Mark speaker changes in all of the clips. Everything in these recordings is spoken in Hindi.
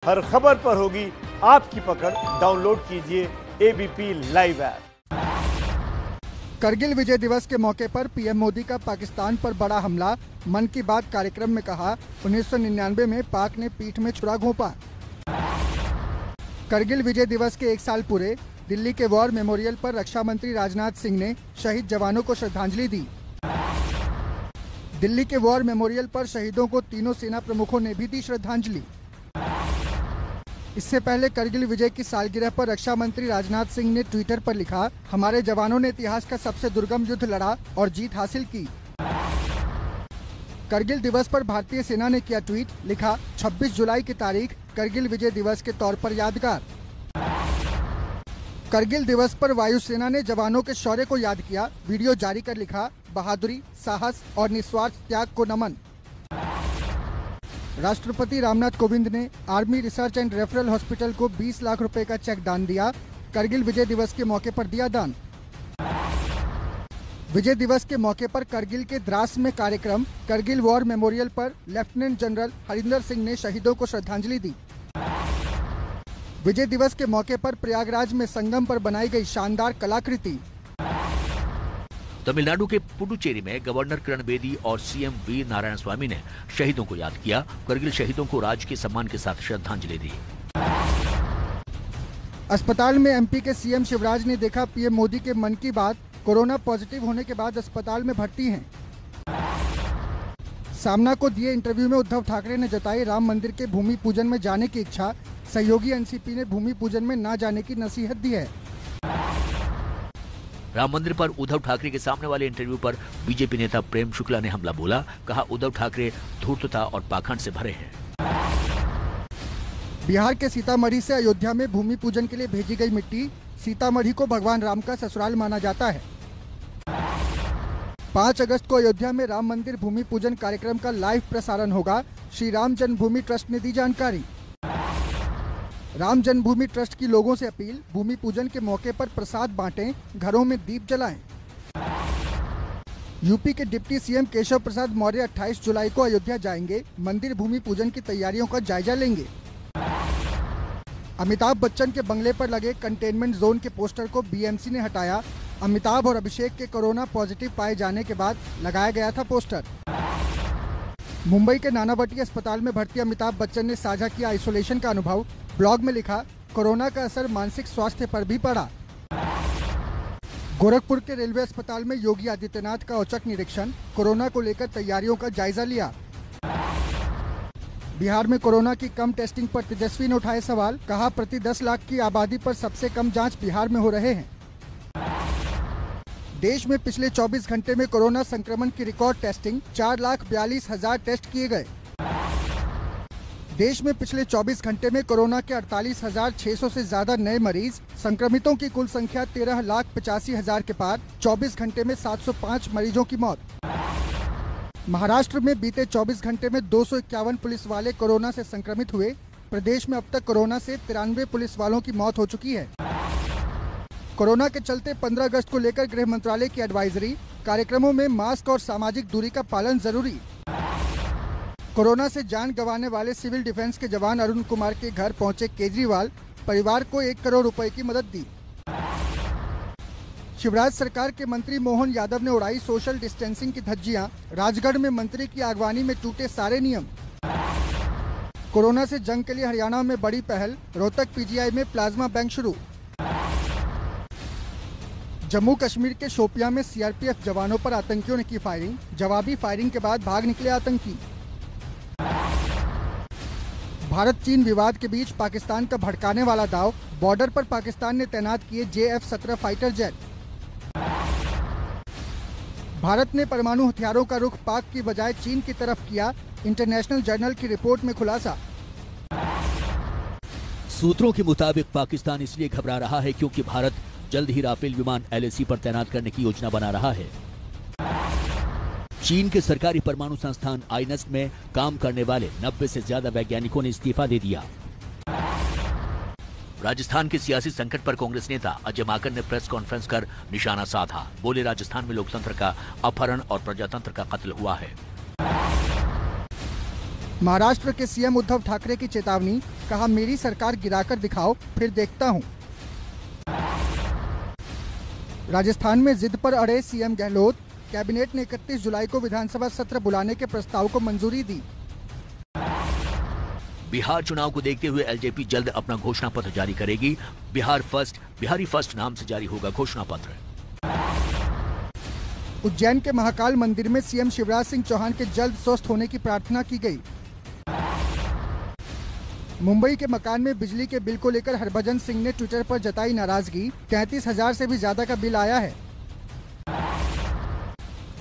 Speaker 1: हर खबर पर होगी आपकी पकड़। डाउनलोड कीजिए एबीपी लाइव ऐप।
Speaker 2: करगिल विजय दिवस के मौके पर पीएम मोदी का पाकिस्तान पर बड़ा हमला। मन की बात कार्यक्रम में कहा, 1999 में पाक ने पीठ में छुरा घोंपा। करगिल विजय दिवस के 1 साल पूरे। दिल्ली के वॉर मेमोरियल पर रक्षा मंत्री राजनाथ सिंह ने शहीद जवानों को श्रद्धांजलि दी। दिल्ली के वॉर मेमोरियल पर शहीदों को तीनों सेना प्रमुखों ने भी दी श्रद्धांजलि। इससे पहले करगिल विजय की सालगिरह पर रक्षा मंत्री राजनाथ सिंह ने ट्विटर पर लिखा, हमारे जवानों ने इतिहास का सबसे दुर्गम युद्ध लड़ा और जीत हासिल की। करगिल दिवस पर भारतीय सेना ने किया ट्वीट, लिखा 26 जुलाई की तारीख करगिल विजय दिवस के तौर पर यादगार। करगिल दिवस पर वायुसेना ने जवानों के शौर्य को याद किया। वीडियो जारी कर लिखा, बहादुरी, साहस और निस्वार्थ त्याग को नमन। राष्ट्रपति रामनाथ कोविंद ने army research and referral hospital को 20 लाख रुपए का चेक दान दिया। करगिल विजय दिवस के मौके पर दिया दान। विजय दिवस के मौके पर करगिल के द्रास में कार्यक्रम। करगिल वॉर मेमोरियल पर लेफ्टिनेंट जनरल हरिंदर सिंह ने शहीदों को श्रद्धांजलि दी। विजय दिवस के मौके पर प्रयागराज में संगम पर बनाई गई शानदार कलाकृति।
Speaker 3: तमिलनाडु के पुडुचेरी में गवर्नर किरण बेदी और सीएम वी नारायण स्वामी ने शहीदों को याद किया। करगिल शहीदों को राजकीय सम्मान के साथ श्रद्धांजलि दी।
Speaker 2: अस्पताल में एमपी के सीएम शिवराज ने देखा पीएम मोदी के मन की बात। कोरोना पॉजिटिव होने के बाद अस्पताल में भर्ती हैं। सामना को दिए इंटरव्यू में उद्धव ठाकरे ने जताई राम मंदिर के भूमि पूजन में जाने की इच्छा। सहयोगी एनसीपी ने भूमि पूजन में न जाने की नसीहत दी है।
Speaker 3: राम मंदिर पर उद्धव ठाकरे के सामने वाले इंटरव्यू पर बीजेपी नेता प्रेम शुक्ला ने हमला बोला। कहा, उद्धव ठाकरे धूर्तता और पाखंड से भरे हैं।
Speaker 2: बिहार के सीतामढ़ी से अयोध्या में भूमि पूजन के लिए भेजी गई मिट्टी। सीतामढ़ी को भगवान राम का ससुराल माना जाता है। 5 अगस्त को अयोध्या में राम मंदिर भूमि पूजन कार्यक्रम का लाइव प्रसारण होगा। श्री राम जन्मभूमि ट्रस्ट ने दी जानकारी। राम जन्मभूमि ट्रस्ट की लोगों से अपील, भूमि पूजन के मौके पर प्रसाद बांटें, घरों में दीप जलाएं। यूपी के डिप्टी सीएम केशव प्रसाद मौर्य 28 जुलाई को अयोध्या जाएंगे। मंदिर भूमि पूजन की तैयारियों का जायजा लेंगे। अमिताभ बच्चन के बंगले पर लगे कंटेनमेंट जोन के पोस्टर को बीएमसी ने हटाया। अमिताभ और अभिषेक के कोरोना पॉजिटिव पाए जाने के बाद लगाया गया था पोस्टर। मुंबई के नानावटी अस्पताल में भर्ती अमिताभ बच्चन ने साझा किया आइसोलेशन का अनुभव। ब्लॉग में लिखा, कोरोना का असर मानसिक स्वास्थ्य पर भी पड़ा। गोरखपुर के रेलवे अस्पताल में योगी आदित्यनाथ का औचक निरीक्षण। कोरोना को लेकर तैयारियों का जायजा लिया। बिहार में कोरोना की कम टेस्टिंग पर तेजस्वी ने उठाए सवाल। कहा, प्रति 10 लाख की आबादी पर सबसे कम जांच बिहार में हो रहे हैं। देश में पिछले 24 घंटे में कोरोना संक्रमण की रिकॉर्ड टेस्टिंग। 4,42,000 टेस्ट किए गए। देश में पिछले 24 घंटे में कोरोना के 48,600 से ज्यादा नए मरीज। संक्रमितों की कुल संख्या 13,85,000 के पार। 24 घंटे में 705 मरीजों की मौत। महाराष्ट्र में बीते 24 घंटे में 251 पुलिस वाले कोरोना से संक्रमित हुए। प्रदेश में अब तक कोरोना से 93 पुलिस वालों की मौत हो चुकी है। कोरोना के चलते 15 अगस्त को लेकर गृह मंत्रालय की एडवाइजरी। कार्यक्रमों में मास्क और सामाजिक दूरी का पालन जरूरी। कोरोना से जान गंवाने वाले सिविल डिफेंस के जवान अरुण कुमार के घर पहुंचे केजरीवाल। परिवार को 1 करोड़ रुपए की मदद दी। शिवराज सरकार के मंत्री मोहन यादव ने उड़ाई सोशल डिस्टेंसिंग की धज्जियां। राजगढ़ में मंत्री की अगवानी में टूटे सारे नियम। कोरोना से जंग के लिए हरियाणा में बड़ी पहल। रोहतक पीजीआई में प्लाज्मा बैंक शुरू। जम्मू कश्मीर के शोपियां में सीआरपीएफ जवानों पर आतंकियों ने की फायरिंग। जवाबी फायरिंग के बाद भाग निकले आतंकी। भारत चीन विवाद के बीच पाकिस्तान का भड़काने वाला दाव। बॉर्डर पर पाकिस्तान ने तैनात किए JF-17 फाइटर जेट। भारत ने परमाणु हथियारों का रुख पाक की बजाय चीन की तरफ किया। इंटरनेशनल जर्नल की रिपोर्ट में खुलासा।
Speaker 3: सूत्रों के मुताबिक पाकिस्तान इसलिए घबरा रहा है क्योंकि भारत जल्द ही राफेल विमान LAC पर तैनात करने की योजना बना रहा है। चीन के सरकारी परमाणु संस्थान आईनस में काम करने वाले 90 से ज्यादा वैज्ञानिकों ने इस्तीफा दे दिया। राजस्थान के सियासी संकट पर कांग्रेस नेता अजय माकन ने प्रेस कॉन्फ्रेंस कर निशाना साधा। बोले, राजस्थान में लोकतंत्र का अपहरण और प्रजातंत्र का कत्ल हुआ है।
Speaker 2: महाराष्ट्र के सीएम उद्धव ठाकरे की चेतावनी, कहा मेरी सरकार गिराकर दिखाओ फिर देखता हूं। राजस्थान में जिद पर अड़े सीएम गहलोत, कैबिनेट ने 31 जुलाई को विधानसभा सत्र बुलाने के प्रस्ताव को मंजूरी दी।
Speaker 3: बिहार चुनाव को देखते हुए एलजेपी जल्द अपना घोषणा पत्र जारी करेगी। बिहारी फर्स्ट नाम से जारी होगा घोषणा पत्र।
Speaker 2: उज्जैन के महाकाल मंदिर में सीएम शिवराज सिंह चौहान के जल्द स्वस्थ होने की प्रार्थना की गई। मुंबई के मकान में बिजली के बिल को लेकर हरभजन सिंह ने ट्विटर पर जताई नाराजगी, 33,000 से भी ज्यादा का बिल आया है।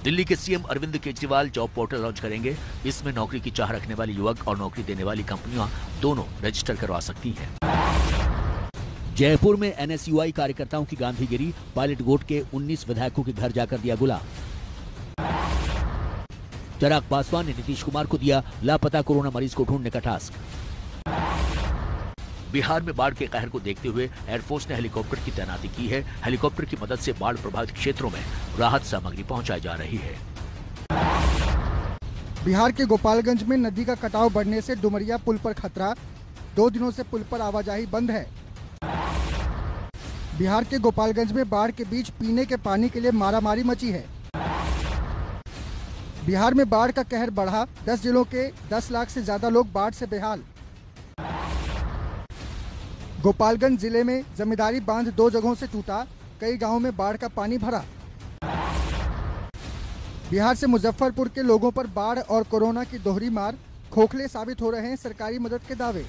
Speaker 3: दिल्ली के CM Arvind Kejriwal job portal launch करेंगे। इसमें नौकरी की चाह रखने वाले युवक और नौकरी देने वाली कंपनियां दोनों रजिस्टर करवा सकती हैं।
Speaker 4: जयपुर में एनएसयूआई कार्यकर्ताओं की गांधीगिरी, पायलट गोट के 19 विधायकों के घर जाकर दिया गुलाब। चिराग पासवान ने नीतीश कुमार को दिया लापता कोरोना मरीज को ढूंढने का टास्क।
Speaker 3: बिहार में बाढ़ के कहर को देखते हुए एयरफोर्स ने हेलीकॉप्टर की तैनाती की है। हेलीकॉप्टर की मदद से बाढ़ प्रभावित क्षेत्रों में राहत सामग्री पहुंचाई जा रही है।
Speaker 2: बिहार के गोपालगंज में नदी का कटाव बढ़ने से डुमरिया पुल पर खतरा, 2 दिनों से पुल पर आवाजाही बंद है। बिहार के गोपालगंज में बाढ़ के बीच पीने के पानी के लिए मारामारी मची है। बिहार में बाढ़ का कहर बढ़ा, 10 जिलों के 10 लाख से ज्यादा लोग बाढ़ से बेहाल। गोपालगंज जिले में जमींदारी बांध 2 जगहों से टूटा, कई गांवों में बाढ़ का पानी भरा। बिहार से मुजफ्फरपुर के लोगों पर बाढ़ और कोरोना की दोहरी मार, खोखले साबित हो रहे हैं सरकारी मदद के दावे।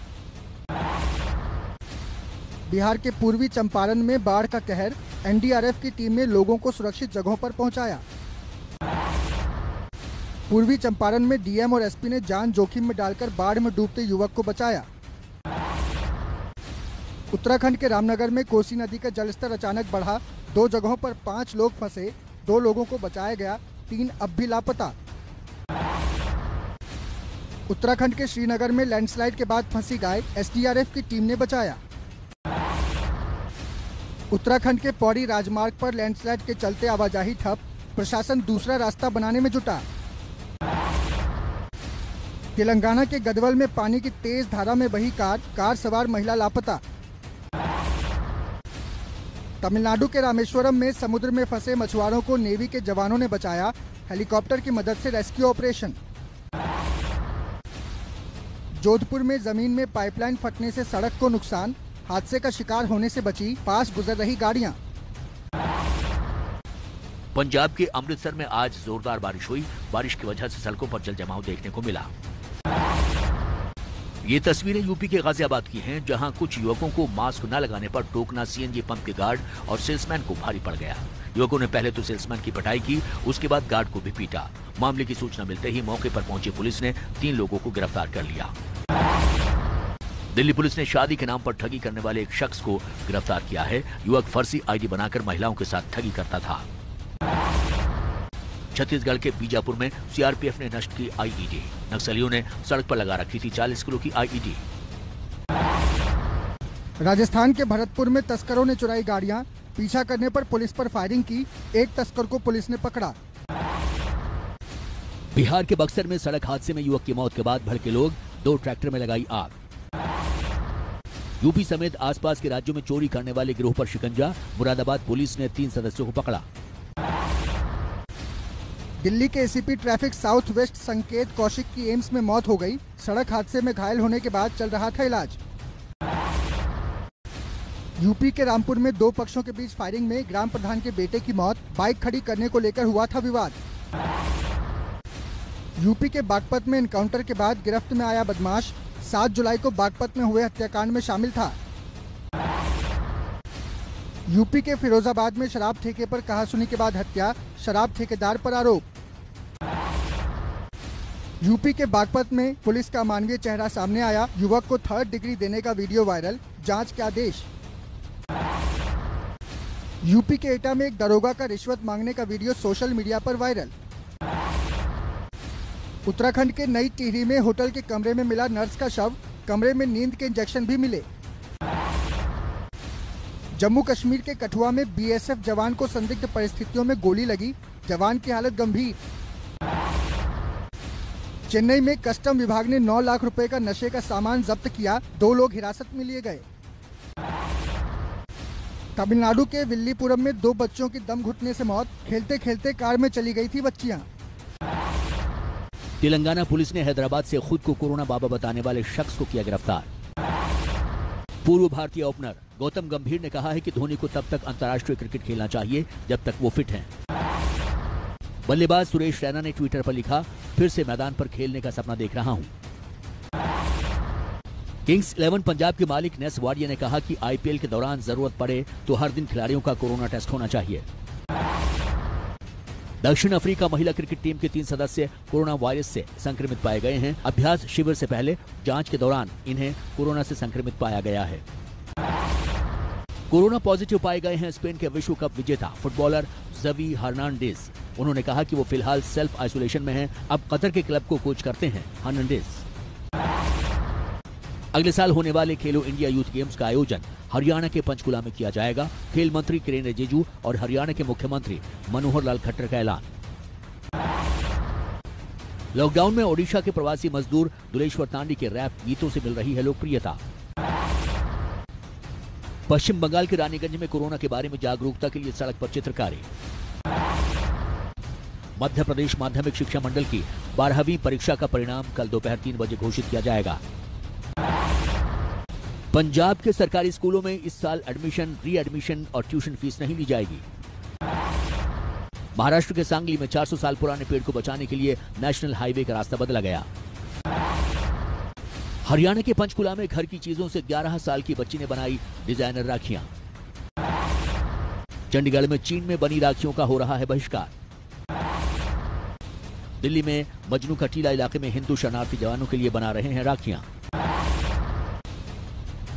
Speaker 2: बिहार के पूर्वी चंपारण में बाढ़ का कहर, एनडीआरएफ की टीम ने लोगों को सुरक्षित जगहों पर पहुंचाया। पूर्वी चंपारण में डीएम और एसपी ने जान जोखिम में डालकर बाढ़ में डूबते युवक को बचाया। उत्तराखंड के रामनगर में कोसी नदी का जलस्तर अचानक बढ़ा, 2 जगहों पर 5 लोग फंसे, 2 लोगों को बचाया गया, 3 अब भी लापता। उत्तराखंड के श्रीनगर में लैंडस्लाइड के बाद फंसी गाय, एसडीआरएफ की टीम ने बचाया। उत्तराखंड के पौड़ी राजमार्ग पर लैंडस्लाइड के चलते आवाजाही ठप, प्रशासन दूसरा रास्ता बनाने में जुटा। तेलंगाना के गदवल में पानी की तेज धारा में बही कार सवार महिला लापता। तमिलनाडु के रामेश्वरम में समुद्र में फंसे मछुआरों को नेवी के जवानों ने बचाया, हेलीकॉप्टर की मदद से रेस्क्यू ऑपरेशन। जोधपुर में जमीन में पाइपलाइन फटने से सड़क को नुकसान, हादसे का शिकार होने से बची पास गुजर रही गाड़ियां।
Speaker 3: पंजाब के अमृतसर में आज जोरदार बारिश हुई। बारिश की वजह से सड़कों पर जलजमाव देखने को मिला। ये तस्वीरें यूपी के गाजियाबाद की हैं, जहां कुछ युवकों को मास्क न लगाने पर टोकना सीएनजी पंप के गार्ड और सेल्समैन को भारी पड़ गया। युवकों ने पहले तो सेल्समैन की पिटाई की, उसके बाद गार्ड को भी पीटा। मामले की सूचना मिलते ही मौके पर पहुंची पुलिस ने 3 लोगों को गिरफ्तार कर लिया। दिल्ली पुलिस ने शादी के नाम पर ठगी करने वाले एक शख्स को गिरफ्तार किया है। युवक फर्जी आईडी बनाकर महिलाओं के साथ ठगी करता था। छत्तीसगढ़ के बीजापुर में सीआरपीएफ ने नष्ट की आईईडी। नक्सलियों ने सड़क पर लगा रखी थी 40 किलो की आईईडी।
Speaker 2: राजस्थान के भरतपुर में तस्करों ने चुराई गाड़ियां, पीछा करने पर पुलिस पर फायरिंग की, एक तस्कर को पुलिस ने पकड़ा।
Speaker 4: बिहार के बक्सर में सड़क हादसे में युवक की मौत के बाद भड़के लोग, 2 ट्रैक्टर में लगाई आग। यूपी समेत आसपास के राज्यों में चोरी करने वाले गिरोह पर शिकंजा, मुरादाबाद पुलिस ने 3 सदस्यों को पकड़ा।
Speaker 2: दिल्ली के एसीपी ट्रैफिक साउथ वेस्ट संकेत कौशिक की एम्स में मौत हो गई, सड़क हादसे में घायल होने के बाद चल रहा था इलाज। यूपी के रामपुर में 2 पक्षों के बीच फायरिंग में ग्राम प्रधान के बेटे की मौत, बाइक खड़ी करने को लेकर हुआ था विवाद। यूपी के बागपत में एनकाउंटर के बाद गिरफ्त में आया बदमाश, 7 जुलाई को बागपत में हुए हत्याकांड में शामिल था। यूपी के फिरोजाबाद में शराब ठेके पर कहासुनी के बाद हत्या, शराब ठेकेदार पर आरोप। यूपी के बागपत में पुलिस का मानवीय चेहरा सामने आया, युवक को 3rd डिग्री देने का वीडियो वायरल, जांच के आदेश। यूपी के एटा में एक दरोगा का रिश्वत मांगने का वीडियो सोशल मीडिया पर वायरल। उत्तराखंड के नई टिहरी में होटल के कमरे में मिला नर्स का शव, कमरे में नींद के इंजेक्शन भी मिले। जम्मू कश्मीर के कठुआ में बीएसएफ जवान को संदिग्ध परिस्थितियों में गोली लगी, जवान की हालत गंभीर। चेन्नई में कस्टम विभाग ने 9 लाख रुपए का नशे का सामान जब्त किया, 2 लोग हिरासत में लिए गए। तमिलनाडु के विल्लीपुरम में 2 बच्चों की दम घुटने से मौत, खेलते खेलते कार में चली गई थी बच्चियां।
Speaker 4: तेलंगाना पुलिस ने हैदराबाद से खुद को कोरोना बाबा बताने वाले शख्स को किया गिरफ्तार। पूर्व भारतीय ओपनर गौतम गंभीर ने कहा है कि धोनी को तब तक अंतर्राष्ट्रीय क्रिकेट खेलना चाहिए जब तक वो फिट हैं। बल्लेबाज सुरेश रैना ने ट्विटर पर लिखा, फिर से मैदान पर खेलने का सपना देख रहा हूं। किंग्स 11 पंजाब के मालिक नेस वाडिया ने कहा कि आईपीएल के दौरान जरूरत पड़े तो हर दिन खिलाड़ियों का कोरोना टेस्ट होना चाहिए। दक्षिण अफ्रीका महिला क्रिकेट टीम के 3 सदस्य कोरोना वायरस से संक्रमित पाए गए हैं। अभ्यास शिविर से पहले जांच के दौरान इन्हें कोरोना से संक्रमित पाया गया है। कोरोना पॉजिटिव पाए गए हैं स्पेन के विश्व कप विजेता फुटबॉलर ज़वी हर्नांडेज। उन्होंने कहा कि वो फिलहाल सेल्फ आइसोलेशन में हैं। अब कतर के क्लब को कोच करते हैं हर्नांडेज। अगले साल होने वाले खेलो इंडिया यूथ गेम्स का आयोजन हरियाणा के पंचकुला में किया जाएगा। खेल मंत्री किरेन रिजिजू और हरियाणा के मुख्यमंत्री मनोहर लाल खट्टर का ऐलान। लॉकडाउन में ओडिशा के प्रवासी मजदूर दुलेश्वर तांडी के रैप गीतों से मिल रही है लोकप्रियता। पश्चिम बंगाल के रानीगंज में कोरोना के बारे में जागरूकता के लिए सड़क पर चित्रकारी। मध्य प्रदेश माध्यमिक शिक्षा मंडल की 12वीं परीक्षा का परिणाम कल दोपहर 3 बजे घोषित किया जाएगा। पंजाब के सरकारी स्कूलों में इस साल एडमिशन, री एडमिशन और ट्यूशन फीस नहीं ली जाएगी। महाराष्ट्र के सांगली में 400 साल पुराने पेड़ को बचाने के लिए नेशनल हाईवे का रास्ता बदला गया। हरियाणा के पंचकुला में घर की चीजों से 11 साल की बच्ची ने बनाई डिजाइनर राखियां। चंडीगढ़ में चीन में बनी राखियों का हो रहा है बहिष्कार। दिल्ली में मजनू का टीला इलाके में हिंदू शरणार्थी जवानों के लिए बना रहे हैं राखियां।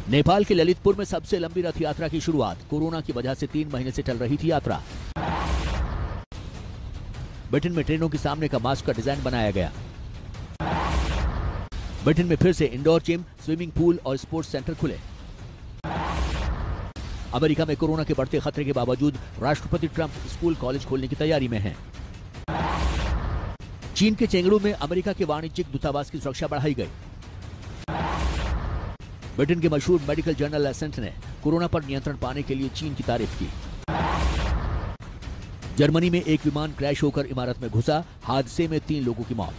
Speaker 4: नेपाल के ललितपुर में सबसे लंबी रथ यात्रा की शुरुआत। कोरोना की वजह से 3 महीने से टल रही थी यात्रा। ब्रिटेन में ट्रेनों के सामने का मास्क का डिजाइन बनाया गया। ब्रिटेन में फिर से इंडोर जिम, स्विमिंग पूल और स्पोर्ट्स सेंटर खुले। अमेरिका में कोरोना के बढ़ते खतरे के बावजूद राष्ट्रपति ट्रंप स्कूल कॉलेज खोलने की तैयारी में हैं। चीन के चेंगडू में अमेरिका के वाणिज्यिक दूतावास की सुरक्षा बढ़ाई गई। ब्रिटेन के मशहूर मेडिकल जर्नल एसेंट ने कोरोना पर नियंत्रण पाने के लिए चीन की तारीफ की। जर्मनी में एक विमान क्रैश होकर इमारत में घुसा, हादसे में 3 लोगों की मौत।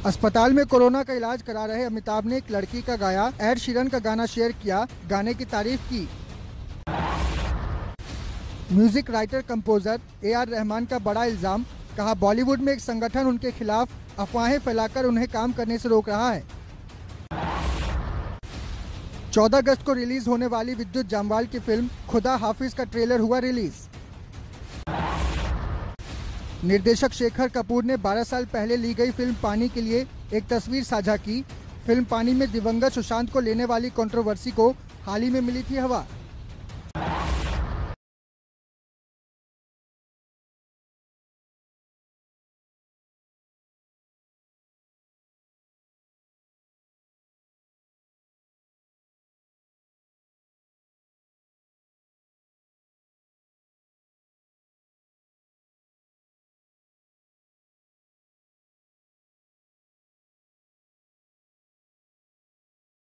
Speaker 2: अस्पताल में कोरोना का इलाज करा रहे अमिताभ ने एक लड़की का गाया एड शीरन का गाना शेयर किया, गाने की तारीफ की। Music writer composer AR Rahman का बड़ा इल्जाम, कहा बॉलीवुड में एक संगठन उनके खिलाफ अफवाहें फैलाकर उन्हें काम करने से रोक रहा है। 14 अगस्त को रिलीज होने वाली विद्युत जामवाल की फिल्म खुदा हाफिज का ट्रेलर हुआ रिलीज। निर्देशक शेखर कपूर ने 12 साल पहले ली गई फिल्म पानी के लिए एक तस्वीर साझा की। फिल्म पानी में दिवंगत सुशांत को लेने वाली कंट्रोवर्सी को हाल ही में मिली थी हवा।